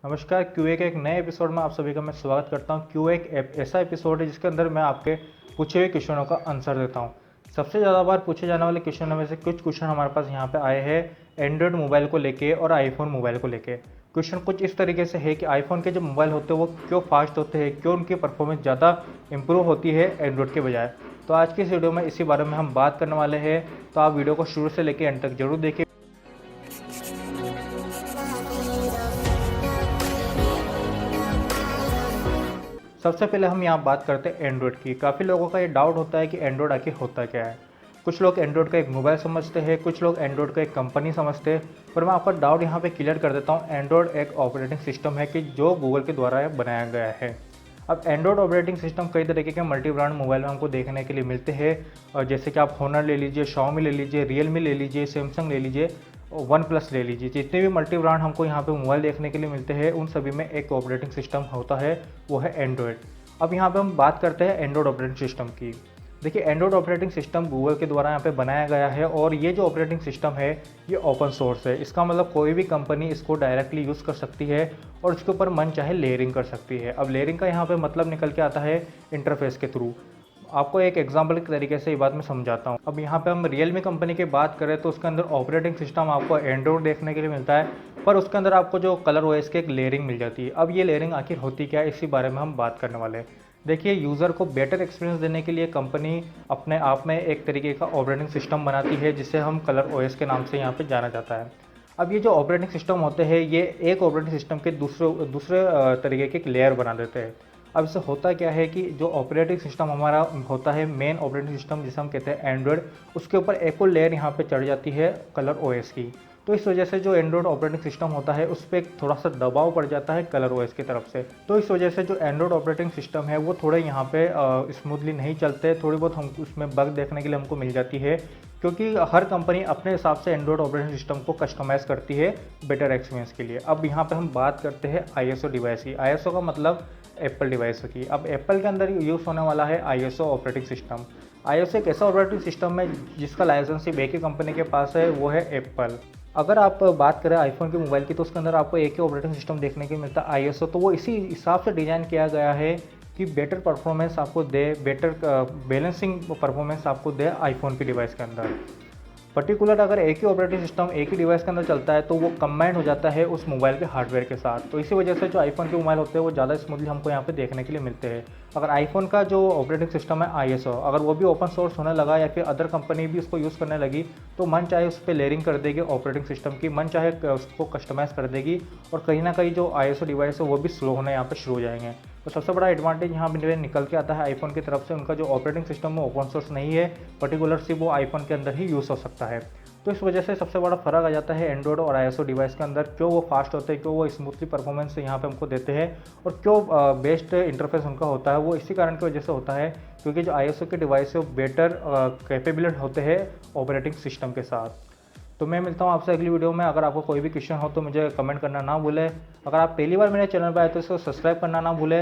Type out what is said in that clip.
नमस्कार। क्यूए के एक नए एपिसोड में आप सभी का मैं स्वागत करता हूं। क्यूए एक ऐसा एपिसोड है जिसके अंदर मैं आपके पूछे हुए क्वेश्चनों का आंसर देता हूं। सबसे ज़्यादा बार पूछे जाने वाले क्वेश्चनों में से कुछ क्वेश्चन हमारे पास यहाँ पे आए हैं एंड्रॉयड मोबाइल को लेके और आईफोन मोबाइल को लेके। क्वेश्चन कुछ इस तरीके से है कि आईफोन के जो मोबाइल होते हैं वो क्यों फास्ट होते हैं, क्यों उनकी परफॉर्मेंस ज़्यादा इंप्रूव होती है एंड्रॉयड के बजाय। तो आज की इस वीडियो में इसी बारे में हम बात करने वाले हैं। तो आप वीडियो को शुरू से लेकर एंड तक जरूर देखिए। सबसे पहले हम यहाँ बात करते हैं एंड्रॉयड की। काफ़ी लोगों का ये डाउट होता है कि एंड्रॉयड आखिर होता क्या है। कुछ लोग एंड्रॉयड का एक मोबाइल समझते हैं, कुछ लोग एंड्रॉयड का एक कंपनी समझते हैं। पर मैं आपका डाउट यहाँ पे क्लियर कर देता हूँ। एंड्रॉयड एक ऑपरेटिंग सिस्टम है कि जो गूगल के द्वारा बनाया गया है। अब एंड्रॉयड ऑपरेटिंग सिस्टम कई तरीके के मल्टी ब्रांड मोबाइल में हमको देखने के लिए मिलते हैं। और जैसे कि आप होनर ले लीजिए, शाओमी ले लीजिए, रियलमी ले लीजिए, सैमसंग ले लीजिए, वन प्लस ले लीजिए। जितने भी मल्टी ब्रांड हमको यहाँ पे मोबाइल देखने के लिए मिलते हैं उन सभी में एक ऑपरेटिंग सिस्टम होता है, वो है एंड्रॉयड। अब यहाँ पे हम बात करते हैं एंड्रॉयड ऑपरेटिंग सिस्टम की। देखिए, एंड्रॉयड ऑपरेटिंग सिस्टम गूगल के द्वारा यहाँ पे बनाया गया है और ये जो ऑपरेटिंग सिस्टम है ये ओपन सोर्स है। इसका मतलब कोई भी कंपनी इसको डायरेक्टली यूज़ कर सकती है और इसके ऊपर मन चाहे लेयरिंग कर सकती है। अब लेयरिंग का यहाँ पे मतलब निकल के आता है इंटरफेस के थ्रू। आपको एक एग्जाम्पल के तरीके से ये बात मैं समझाता हूँ। अब यहाँ पे हम रियलमी कंपनी की बात करें तो उसके अंदर ऑपरेटिंग सिस्टम आपको एंड्रॉयड देखने के लिए मिलता है, पर उसके अंदर आपको जो कलर ओएस की एक लेयरिंग मिल जाती है। अब ये लेयरिंग आखिर होती क्या है, इसी बारे में हम बात करने वाले हैं। देखिए, यूज़र को बेटर एक्सपीरियंस देने के लिए कंपनी अपने आप में एक तरीके का ऑपरेटिंग सिस्टम बनाती है जिसे हम कलर ओएस के नाम से यहाँ पे जाना जाता है। अब ये जो ऑपरेटिंग सिस्टम होते हैं ये एक ऑपरेटिंग सिस्टम के दूसरे दूसरे तरीके के एक लेयर बना देते हैं। अब इससे होता क्या है कि जो ऑपरेटिंग सिस्टम हमारा होता है, मेन ऑपरेटिंग सिस्टम जिसे हम कहते हैं एंड्रॉयड, उसके ऊपर एक और लेयर यहाँ पे चढ़ जाती है कलर ओएस की। तो इस वजह से जो एंड्रॉयड ऑपरेटिंग सिस्टम होता है उस पर थोड़ा सा दबाव पड़ जाता है कलर ओएस की तरफ से। तो इस वजह से जो एंड्रॉयड ऑपरेटिंग सिस्टम है वो थोड़े यहाँ पे स्मूथली नहीं चलते, थोड़ी बहुत हम उसमें बग देखने के लिए हमको मिल जाती है, क्योंकि हर कंपनी अपने हिसाब से एंड्रॉयड ऑपरेटिंग सिस्टम को कस्टमाइज़ करती है बेटर एक्सपीरियंस के लिए। अब यहाँ पे हम बात करते हैं आईएसओ डिवाइस की। आईएसओ का मतलब एप्पल डिवाइस की। अब एप्पल के अंदर यूज़ होने वाला है आईएसओ ऑपरेटिंग सिस्टम। आईएसओ एक ऐसा ऑपरेटिंग सिस्टम है जिसका लाइसेंस सिर्फ एक ही कंपनी के पास है, वो है एप्पल। अगर आप बात करें आईफोन के मोबाइल की तो उसके अंदर आपको एक ही ऑपरेटिंग सिस्टम देखने को मिलता है आईएसओ। तो वो इसी हिसाब से डिज़ाइन किया गया है कि बेटर परफॉर्मेंस आपको दे, बेटर बैलेंसिंग परफॉर्मेंस आपको दे आईफोन की डिवाइस के अंदर। पर्टिकुलर अगर एक ही ऑपरेटिंग सिस्टम एक ही डिवाइस के अंदर चलता है तो वो कंबाइंड हो जाता है उस मोबाइल के हार्डवेयर के साथ। तो इसी वजह से जो आईफोन के मोबाइल होते हैं वो ज़्यादा स्मूथली हमको यहाँ पे देखने के लिए मिलते हैं। अगर आईफोन का जो ऑपरेटिंग सिस्टम है आईएसओ, अगर वो भी ओपन सोर्स होने लगा या फिर अदर कंपनी भी उसको यूज़ करने लगी तो मन चाहे उस पर लेयरिंग कर देगी ऑपरेटिंग सिस्टम की, मन चाहे उसको कस्टमाइज़ कर देगी और कहीं ना कहीं जो आईएसओ डिवाइस है वो भी स्लो होने यहाँ पे शुरू हो जाएंगे। तो सबसे बड़ा एडवांटेज यहाँ पे निकल के आता है आईफोन की तरफ से, उनका जो ऑपरेटिंग सिस्टम है ओपन सोर्स नहीं है, पर्टिकुलर सिर्फ वो आईफोन के अंदर ही यूज़ हो सकता है। तो इस वजह से सबसे बड़ा फ़र्क आ जाता है एंड्रॉयड और आईएसओ डिवाइस के अंदर, क्यों वो फास्ट होते हैं, क्यों वो स्मूथली परफॉर्मेंस यहाँ पे हमको देते हैं और क्यों बेस्ट इंटरफेस उनका होता है। वो इसी कारण की वजह से होता है क्योंकि जो आईएसओ के डिवाइस है वो बेटर कैपेबिलिटी होते हैं ऑपरेटिंग सिस्टम के साथ। तो मैं मिलता हूँ आपसे अगली वीडियो में। अगर आपको कोई भी क्वेश्चन हो तो मुझे कमेंट करना ना भूलें। अगर आप पहली बार मेरे चैनल पर आए तो इसको सब्सक्राइब करना ना भूलें।